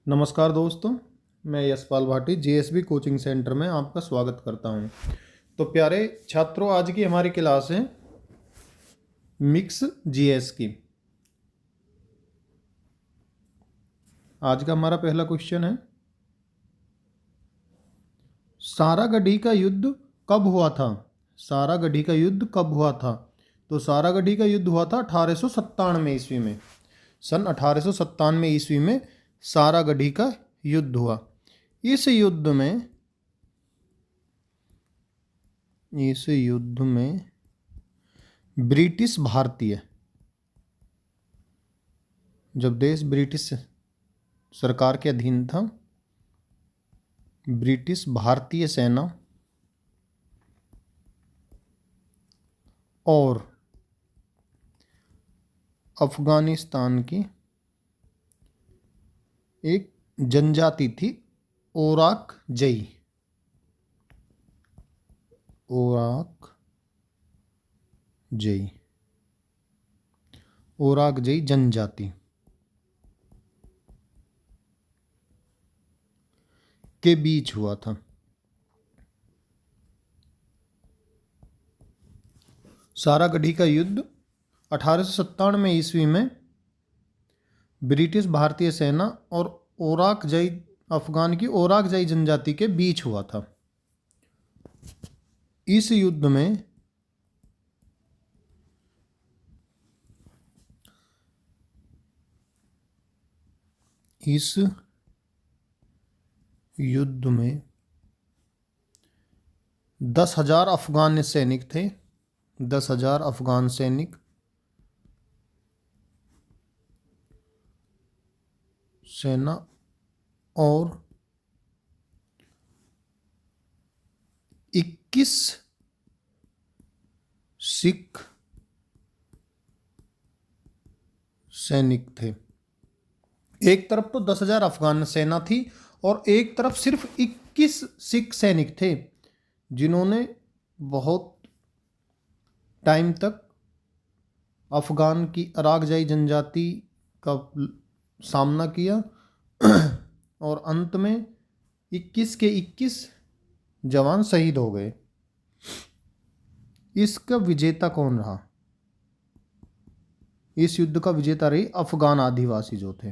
नमस्कार दोस्तों, मैं Yashpal Bhati JSB coaching centre में आपका स्वागत करता हूं। तो प्यारे छात्रों, आज की हमारी क्लास है मिक्स जीएस की। आज का हमारा पहला क्वेश्चन है, सारागढ़ी का युद्ध कब हुआ था? सारागढ़ी का युद्ध कब हुआ था? तो सारागढ़ी का युद्ध हुआ था 1897 ईस्वी में। सन 1897 ईस्वी में सारागढ़ी का युद्ध हुआ। इस युद्ध में ब्रिटिश भारतीय, जब देश ब्रिटिश सरकार के अधीन था, ब्रिटिश भारतीय सेना और अफगानिस्तान की एक जनजाति थी ओराकजई। ओराकजई जनजाति के बीच हुआ था। सारागढ़ी का युद्ध 1897 ईस्वी में ब्रिटिश भारतीय सेना और ओराकजई, अफगान की ओराकजई जनजाति के बीच हुआ था। इस युद्ध में इस युद्ध में 10,000 अफगान सैनिक थे। 10,000 अफगान सैनिक सेना और 21 सिख सैनिक थे। एक तरफ तो 10,000 अफगान सेना थी और एक तरफ सिर्फ 21 सिख सैनिक थे, जिन्होंने बहुत टाइम तक अफगान की ओराकजई जनजाति का सामना किया और अंत में 21 के 21 जवान शहीद हो गए। इसका विजेता कौन रहा? इस युद्ध का विजेता रही अफगान आदिवासी जो थे।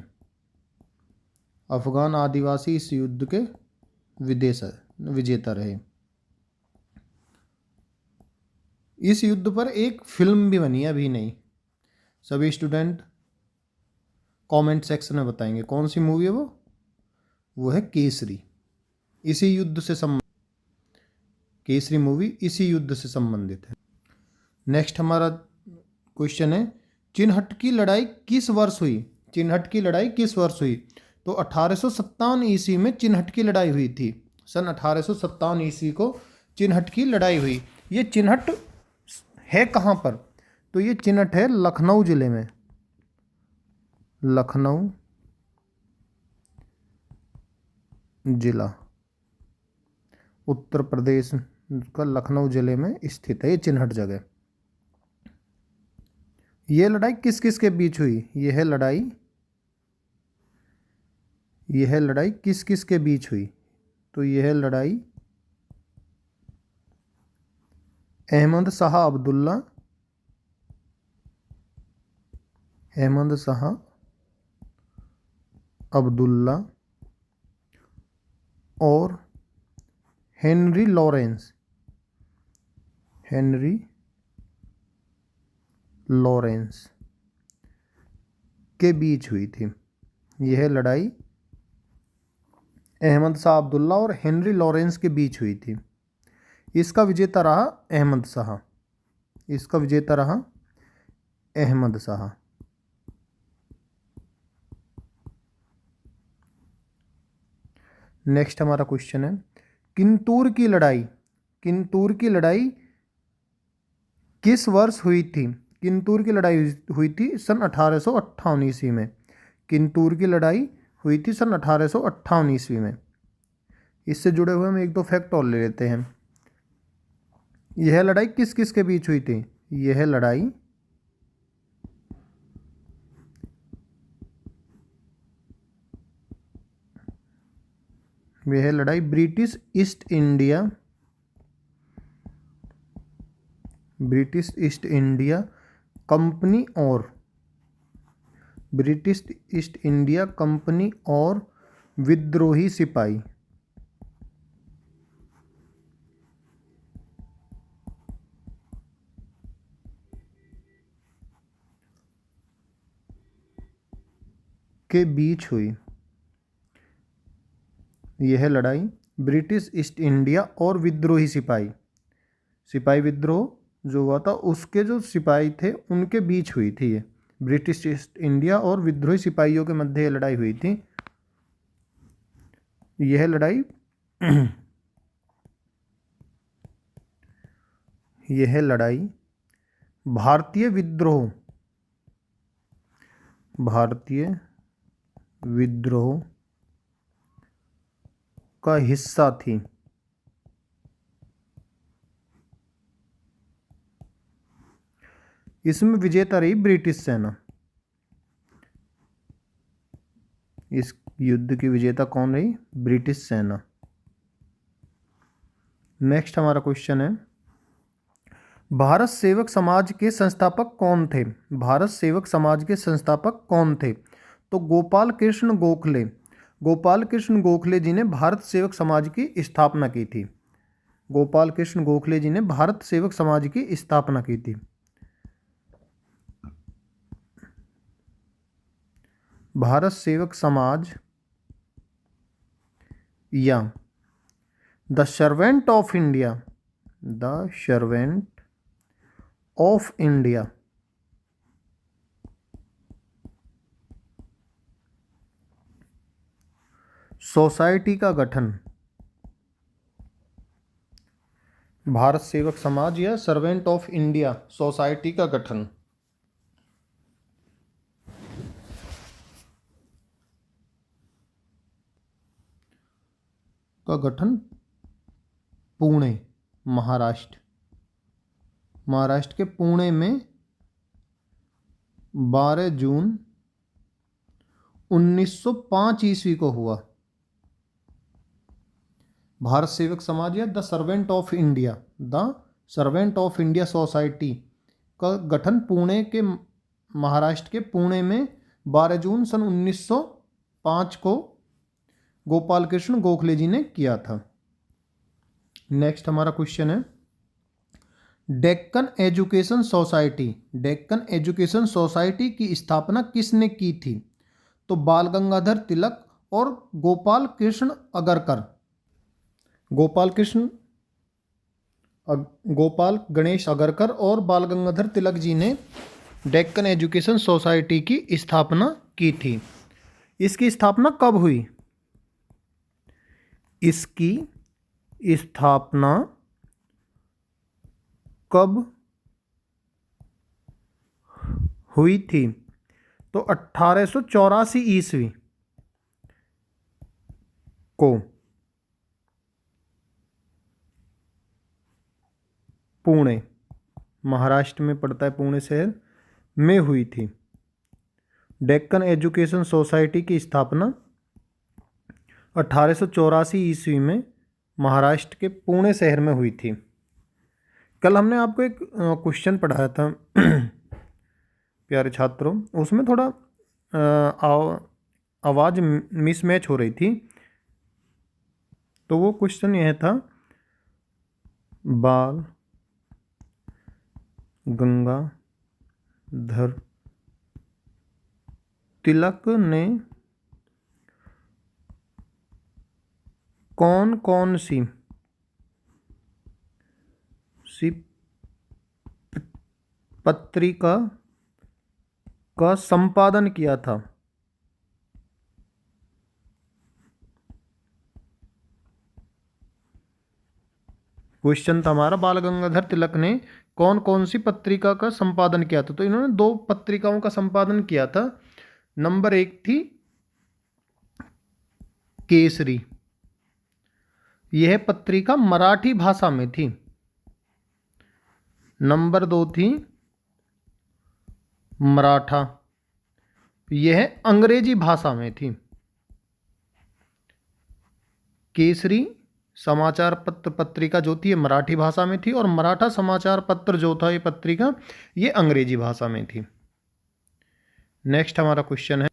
अफगान आदिवासी इस युद्ध के विजेता रहे। इस युद्ध पर एक फिल्म भी बनी है, अभी नहीं। सभी स्टूडेंट कमेंट सेक्शन में बताएंगे कौन सी मूवी है वो है केसरी। इसी युद्ध से केसरी मूवी इसी युद्ध से संबंधित है। नेक्स्ट हमारा क्वेश्चन है, चिनहट की लड़ाई किस वर्ष हुई? चिनहट की लड़ाई किस वर्ष हुई? तो 1857 ईस्वी में चिनहट की लड़ाई हुई थी। सन 1857 ईस्वी को चिनहट की लड़ाई हुई। ये चिनहट है कहाँ पर? तो ये चिनहट है लखनऊ जिले में। लखनऊ जिला उत्तर प्रदेश का लखनऊ जिले में स्थित है ये चिनहट जगह। ये लड़ाई किस किस के बीच हुई? यह लड़ाई किस किस के बीच हुई? तो यह लड़ाई अहमद शाह अब्दुल्ला और हेनरी लॉरेंस के बीच हुई थी। यह लड़ाई अहमद शाह अब्दुल्ला और हेनरी लॉरेंस के बीच हुई थी। इसका विजेता रहा अहमद शाह। नेक्स्ट हमारा क्वेश्चन है, किंतूर की लड़ाई किस वर्ष हुई थी? किंतूर की लड़ाई हुई थी सन 1858 ईस्वी में। किंतूर की लड़ाई हुई थी सन 1858 ईस्वी में। इससे जुड़े हुए हम एक दो फैक्ट और ले लेते हैं। यह लड़ाई किस किस के बीच हुई थी? यह लड़ाई वह लड़ाई ब्रिटिश ईस्ट इंडिया कंपनी और विद्रोही सिपाही के बीच हुई। यह लड़ाई ब्रिटिश ईस्ट इंडिया और विद्रोही सिपाही विद्रोह जो हुआ था उसके जो सिपाही थे उनके बीच हुई थी। ये ब्रिटिश ईस्ट इंडिया और विद्रोही सिपाहियों के मध्य ये लड़ाई हुई थी। यह लड़ाई भारतीय विद्रोह का हिस्सा थी। इसमें विजेता रही ब्रिटिश सेना। इस युद्ध की विजेता कौन रही? ब्रिटिश सेना। नेक्स्ट हमारा क्वेश्चन है, भारत सेवक समाज के संस्थापक कौन थे? भारत सेवक समाज के संस्थापक कौन थे? तो गोपाल कृष्ण गोखले जी ने भारत सेवक समाज की स्थापना की थी। गोपाल कृष्ण गोखले जी ने भारत सेवक समाज की स्थापना की थी। भारत सेवक समाज या the servant of India society का गठन। भारत सेवक समाज या सर्वेंट ऑफ इंडिया सोसाइटी का गठन पुणे महाराष्ट्र के पुणे में 12 जून 1905 ईस्वी को हुआ। भारत सेवक समाज या the servant of India society का गठन पुणे के महाराष्ट्र के पुणे में 12 जून सन 1905 को गोपाल कृष्ण गोखले जी ने किया था। नेक्स्ट हमारा क्वेश्चन है, डेक्कन एजुकेशन सोसाइटी की स्थापना किसने की थी? तो बाल गंगाधर तिलक और गोपाल गणेश अगरकर और बाल गंगाधर तिलक जी ने डेक्कन एजुकेशन सोसाइटी की स्थापना की थी। इसकी स्थापना कब हुई? इसकी स्थापना कब हुई थी? तो 1884 ईस्वी को पुणे, महाराष्ट्र में पड़ता है पुणे शहर में, हुई थी। डेक्कन एजुकेशन सोसाइटी की स्थापना 1884 ईस्वी में महाराष्ट्र के पुणे शहर में हुई थी। कल हमने आपको एक क्वेश्चन पढ़ाया था प्यारे छात्रों, उसमें थोड़ा आवाज़ मिसमैच हो रही थी। तो वो क्वेश्चन यह था, बाल गंगाधर तिलक ने कौन कौन सी पत्रिका का संपादन किया था? क्वेश्चन था हमारा, बाल गंगाधर तिलक ने कौन कौन सी पत्रिका का संपादन किया था? तो इन्होंने 2 पत्रिकाओं का संपादन किया था। नंबर 1 थी केसरी, यह पत्रिका मराठी भाषा में थी। नंबर 2 थी मराठा, यह अंग्रेजी भाषा में थी। केसरी समाचार पत्र पत्रिका जो थी ये मराठी भाषा में थी, और मराठा समाचार पत्र जो था ये पत्रिका ये अंग्रेजी भाषा में थी। नेक्स्ट हमारा क्वेश्चन है,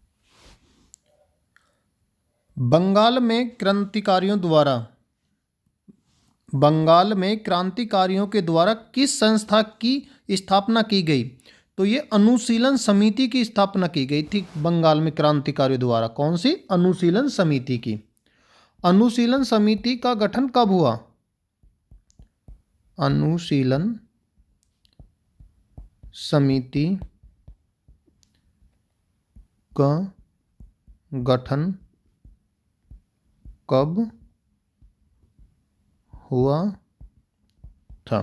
बंगाल में क्रांतिकारियों के द्वारा किस संस्था की स्थापना की गई? तो ये अनुशीलन समिति की स्थापना की गई थी बंगाल में क्रांतिकारियों द्वारा। कौन सी? अनुशीलन समिति की। अनुशीलन समिति का गठन कब हुआ? अनुशीलन समिति का गठन कब हुआ था?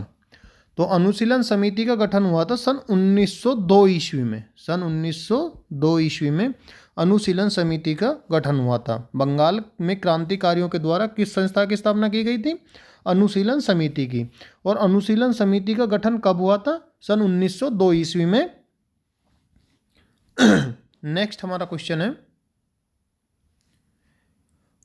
तो अनुशीलन समिति का गठन हुआ था सन 1902 ईस्वी में। सन 1902 ईस्वी में अनुशीलन समिति का गठन हुआ था। बंगाल में क्रांतिकारियों के द्वारा किस संस्था की स्थापना की गई थी? अनुशीलन समिति की। और अनुशीलन समिति का गठन कब हुआ था? सन 1902 ईस्वी में। नेक्स्ट हमारा क्वेश्चन है,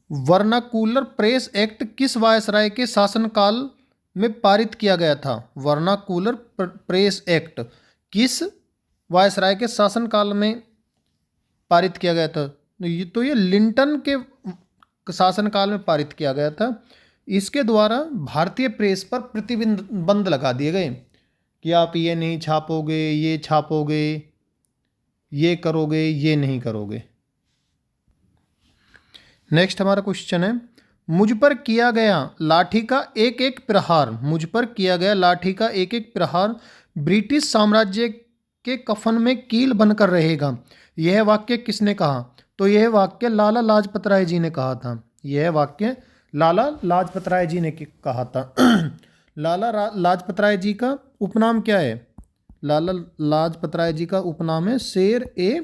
वर्नाकुलर प्रेस एक्ट किस वायसराय के शासनकाल में पारित किया गया था? वर्नाकुलर प्रेस एक्ट किस वायसराय के शासनकाल में पारित किया गया था? तो ये लिंटन के शासनकाल में पारित किया गया था। इसके द्वारा भारतीय प्रेस पर प्रतिबंध लगा दिए गए कि आप ये नहीं छापोगे, ये छापोगे, ये करोगे, ये नहीं करोगे। नेक्स्ट हमारा क्वेश्चन है, मुझ पर किया गया लाठी का एक एक प्रहार, मुझ पर किया गया लाठी का एक एक प्रहार ब्रिटिश साम्राज्य के कफन में कील बनकर रहेगा। यह वाक्य किसने कहा? तो यह वाक्य लाला लाजपत राय जी ने कहा था। यह वाक्य लाला लाजपत राय जी ने कहा था। लाला लाजपत राय जी का उपनाम क्या है? लाला लाजपत राय जी का उपनाम है शेर ए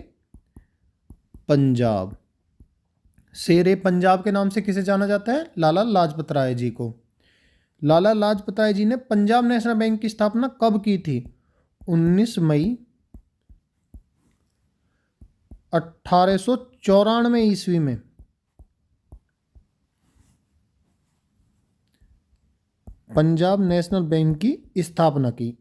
पंजाब। शेर ए पंजाब के नाम से किसे जाना जाता है? लाला लाजपत राय जी को। लाला लाजपत राय जी ने पंजाब नेशनल बैंक की स्थापना कब की थी? 19 मई 1894 ईस्वी में। पंजाब नेशनल बैंक की स्थापना की।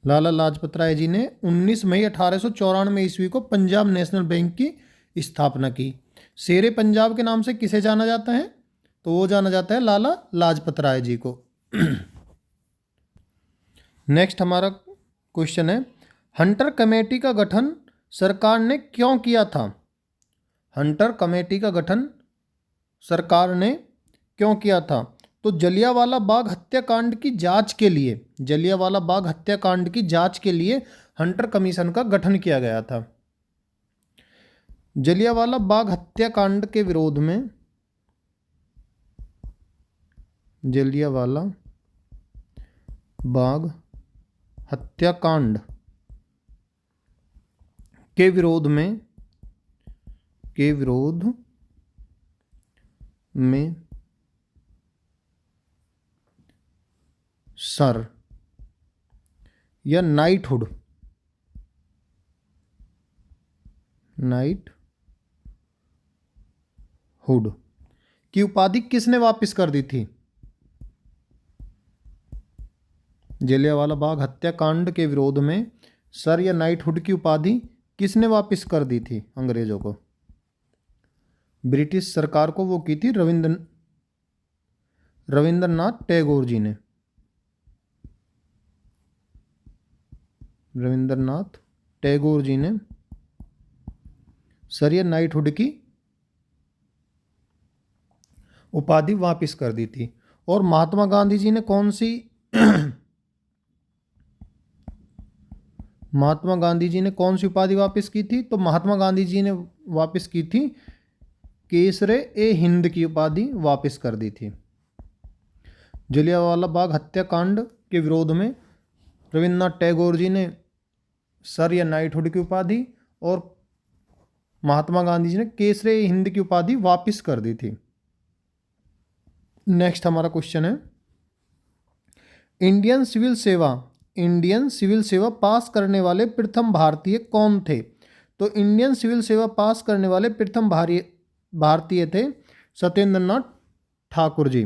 लाला लाजपत राय जी ने 19 मई 1894 ईस्वी को पंजाब नेशनल बैंक की स्थापना की। शेरे पंजाब के नाम से किसे जाना जाता है? तो वो जाना जाता है लाला लाजपत राय जी को। नेक्स्ट हमारा क्वेश्चन है, हंटर कमेटी का गठन सरकार ने क्यों किया था? हंटर कमेटी का गठन सरकार ने क्यों किया था? तो जलियांवाला बाग हत्याकांड की जांच के लिए, जलियांवाला बाग हत्याकांड की जांच के लिए हंटर कमीशन का गठन किया गया था। जलियांवाला बाग हत्याकांड के विरोध में, जलियांवाला बाग हत्याकांड के विरोध में सर या नाइटहुड की उपाधि किसने वापस कर दी थी? जलियांवाला बाग हत्याकांड के विरोध में सर या नाइटहुड की उपाधि किसने वापस कर दी थी अंग्रेजों को? ब्रिटिश सरकार को वो की थी रविंद्रनाथ टैगोर जी ने। रविंद्रनाथ टैगोर जी ने सर या नाइटहुड की उपाधि वापस कर दी थी। और महात्मा गांधी जी ने कौन सी महात्मा गांधी जी ने कौन सी उपाधि वापस की थी? तो महात्मा गांधी जी ने वापस की थी केसरे ए हिंद की उपाधि वापस कर दी थी। जलियांवाला बाग हत्याकांड के विरोध में रविंद्रनाथ टैगोर जी ने सर या नाइटहुड की उपाधि और महात्मा गांधी जी ने केसरे ए हिंद की उपाधि वापस कर दी थी। नेक्स्ट हमारा क्वेश्चन है, इंडियन सिविल सेवा इंडियन सिविल सेवा पास करने वाले प्रथम भारतीय कौन थे? तो इंडियन सिविल सेवा पास करने वाले प्रथम भारतीय थे सत्येंद्र नाथ ठाकुर जी।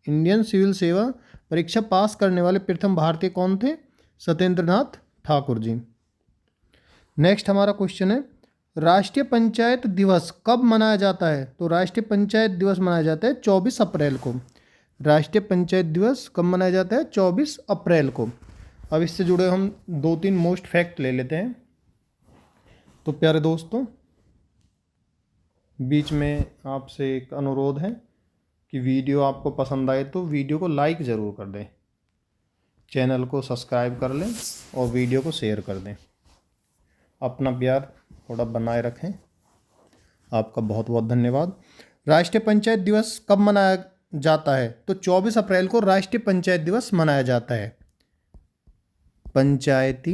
इंडियन सिविल सेवा परीक्षा पास करने वाले प्रथम भारतीय कौन थे? सत्येंद्र नाथ ठाकुर जी। नेक्स्ट हमारा क्वेश्चन है, राष्ट्रीय पंचायत दिवस कब मनाया जाता है? तो राष्ट्रीय पंचायत दिवस मनाया जाता है 24 अप्रैल को। राष्ट्रीय पंचायत दिवस कब मनाया जाता है? 24 अप्रैल को। अब इससे जुड़े हम 2-3 मोस्ट फैक्ट ले लेते हैं। तो प्यारे दोस्तों, बीच में आपसे एक अनुरोध है कि वीडियो आपको पसंद आए तो वीडियो को लाइक ज़रूर कर दें, चैनल को सब्सक्राइब कर लें और वीडियो को शेयर कर दें। अपना प्यार थोड़ा बनाए रखें। आपका बहुत बहुत धन्यवाद। राष्ट्रीय पंचायत दिवस कब मनाया जाता है? तो 24 अप्रैल को राष्ट्रीय पंचायत दिवस मनाया जाता है। पंचायती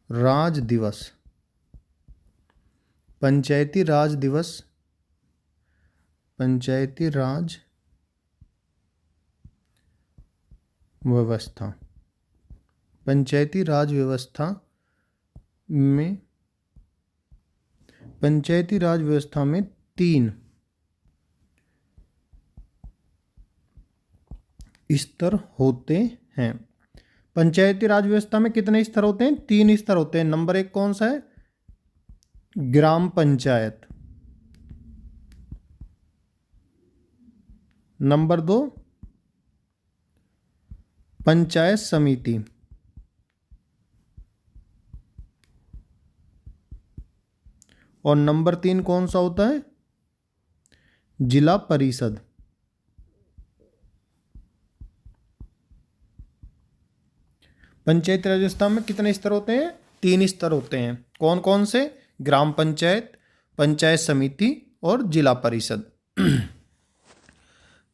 राज दिवस, पंचायती राज दिवस, पंचायती राज व्यवस्था, पंचायती राज व्यवस्था में, पंचायती राज व्यवस्था में 3 स्तर होते हैं। पंचायती राज व्यवस्था में कितने स्तर होते हैं? 3 स्तर होते हैं। नंबर 1 कौन सा है? ग्राम पंचायत। नंबर 2 पंचायत समिति। और नंबर 3 कौन सा होता है? जिला परिषद। पंचायती राज व्यवस्था में कितने स्तर होते हैं? 3 स्तर होते हैं। कौन कौन से? ग्राम पंचायत, पंचायत समिति और जिला परिषद।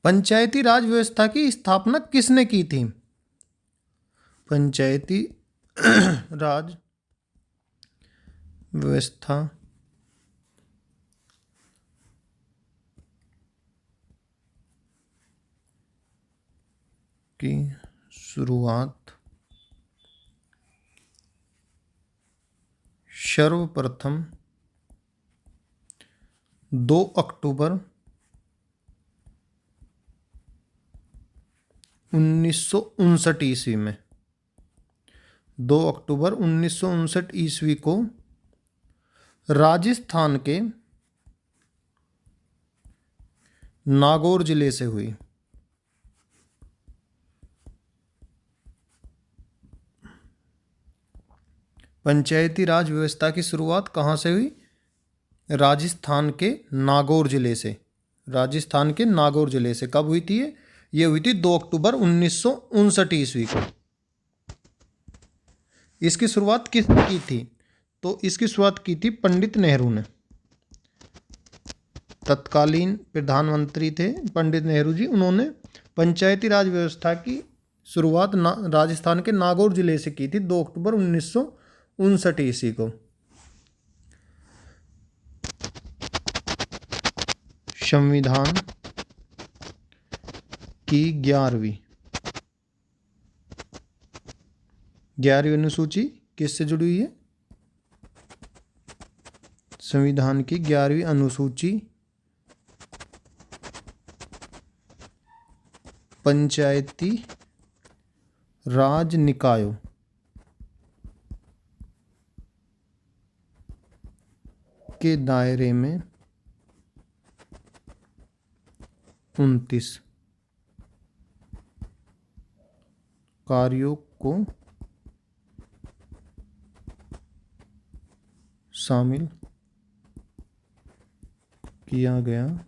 पंचायती राज व्यवस्था की स्थापना किसने की थी? पंचायती राज व्यवस्था की शुरुआत सर्वप्रथम 2 अक्टूबर 1959 ईस्वी में, 2 अक्टूबर 1959 ईस्वी को राजस्थान के नागौर जिले से हुई। पंचायती राज व्यवस्था की शुरुआत कहाँ से हुई? राजस्थान के नागौर जिले से। राजस्थान के नागौर जिले से कब हुई थी ये हुई थी 2 अक्टूबर 1959 ईस्वी को। इसकी शुरुआत किसने की थी? तो इसकी शुरुआत की थी पंडित नेहरू ने। तत्कालीन प्रधानमंत्री थे पंडित नेहरू जी। उन्होंने पंचायती राज व्यवस्था की शुरुआत राजस्थान के नागौर जिले से की थी 2 अक्टूबर 1959 ईस्वी को। संविधान की 11वीं अनुसूची किससे जुड़ी हुई है? संविधान की 11वीं अनुसूची पंचायती राज निकायों के दायरे में 29 कार्यों को शामिल किया गया है।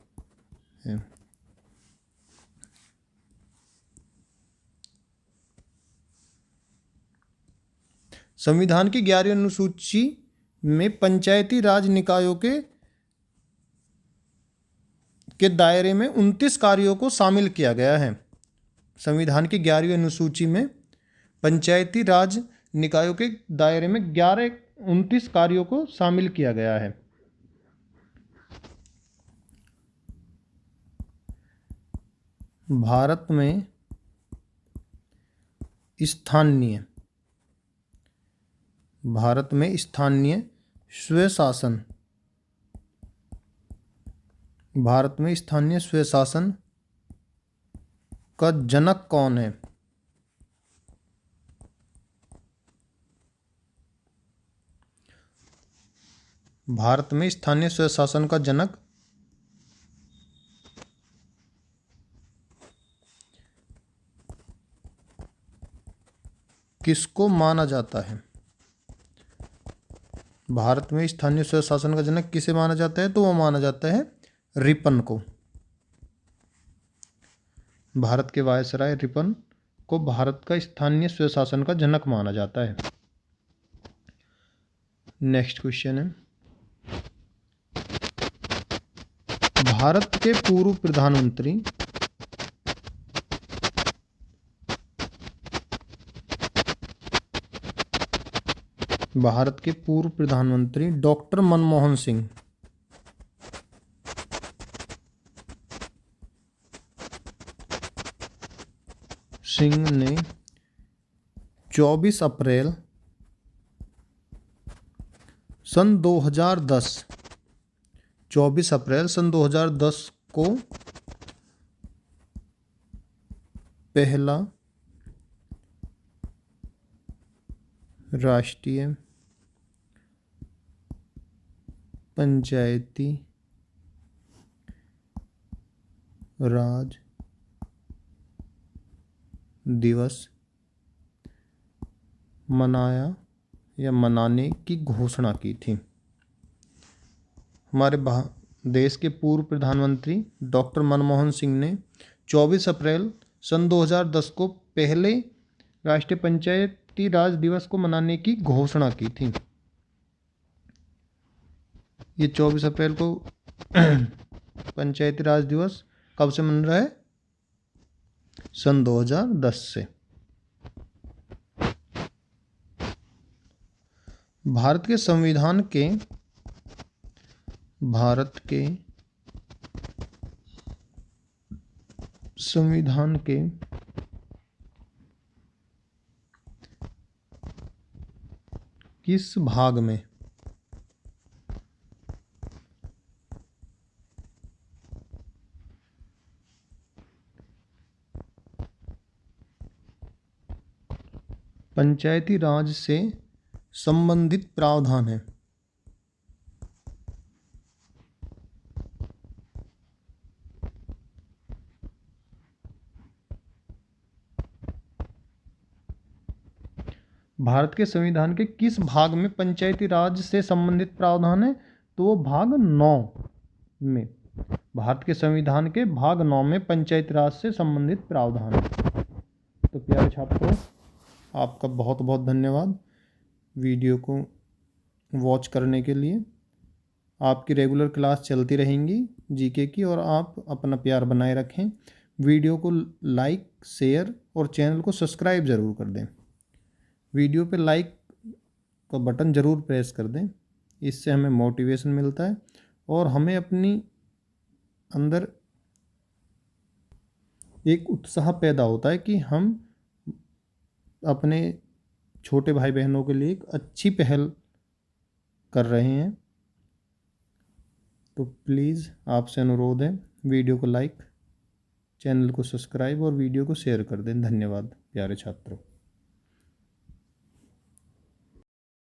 संविधान की 11वीं अनुसूची में पंचायती राज निकायों के दायरे में 29 कार्यों को शामिल किया गया है। संविधान की 11वीं अनुसूची में पंचायती राज निकायों के दायरे में 29 कार्यों को शामिल किया गया है। भारत में स्थानीय, भारत में स्थानीय स्वशासन, भारत में स्थानीय स्वशासन का जनक कौन है? भारत में स्थानीय स्वशासन का जनक किसको माना जाता है? भारत में स्थानीय स्वशासन का जनक किसे माना जाता है? तो वो माना जाता है रिपन को। भारत के वायसराय रिपन को भारत का स्थानीय स्वशासन का जनक माना जाता है। नेक्स्ट क्वेश्चन है, भारत के पूर्व प्रधानमंत्री डॉक्टर मनमोहन सिंह ने 24 अप्रैल सन 2010 को पहला राष्ट्रीय पंचायती राज दिवस मनाया या मनाने की घोषणा की थी। हमारे देश के पूर्व प्रधानमंत्री डॉक्टर मनमोहन सिंह ने 24 अप्रैल सन 2010 को पहले राष्ट्रीय पंचायती राज दिवस को मनाने की घोषणा की थी। ये 24 अप्रैल को पंचायती राज दिवस कब से मन रहा है? सन 2010 से। भारत के संविधान के किस भाग में पंचायती राज से संबंधित प्रावधान है? भारत के संविधान के किस भाग में पंचायती राज से संबंधित प्रावधान है? तो वो भाग 9 में। भारत के संविधान के भाग 9 में पंचायती राज से संबंधित प्रावधान है। तो प्यारे छात्रों, आपका बहुत बहुत धन्यवाद वीडियो को वॉच करने के लिए। आपकी रेगुलर क्लास चलती रहेंगी जीके की, और आप अपना प्यार बनाए रखें। वीडियो को लाइक, शेयर और चैनल को सब्सक्राइब ज़रूर कर दें। वीडियो पे लाइक का बटन ज़रूर प्रेस कर दें, इससे हमें मोटिवेशन मिलता है और हमें अपनी अंदर एक उत्साह पैदा होता है कि हम अपने छोटे भाई बहनों के लिए एक अच्छी पहल कर रहे हैं। तो प्लीज़ आपसे अनुरोध है, वीडियो को लाइक, चैनल को सब्सक्राइब और वीडियो को शेयर कर दें। धन्यवाद प्यारे छात्रों।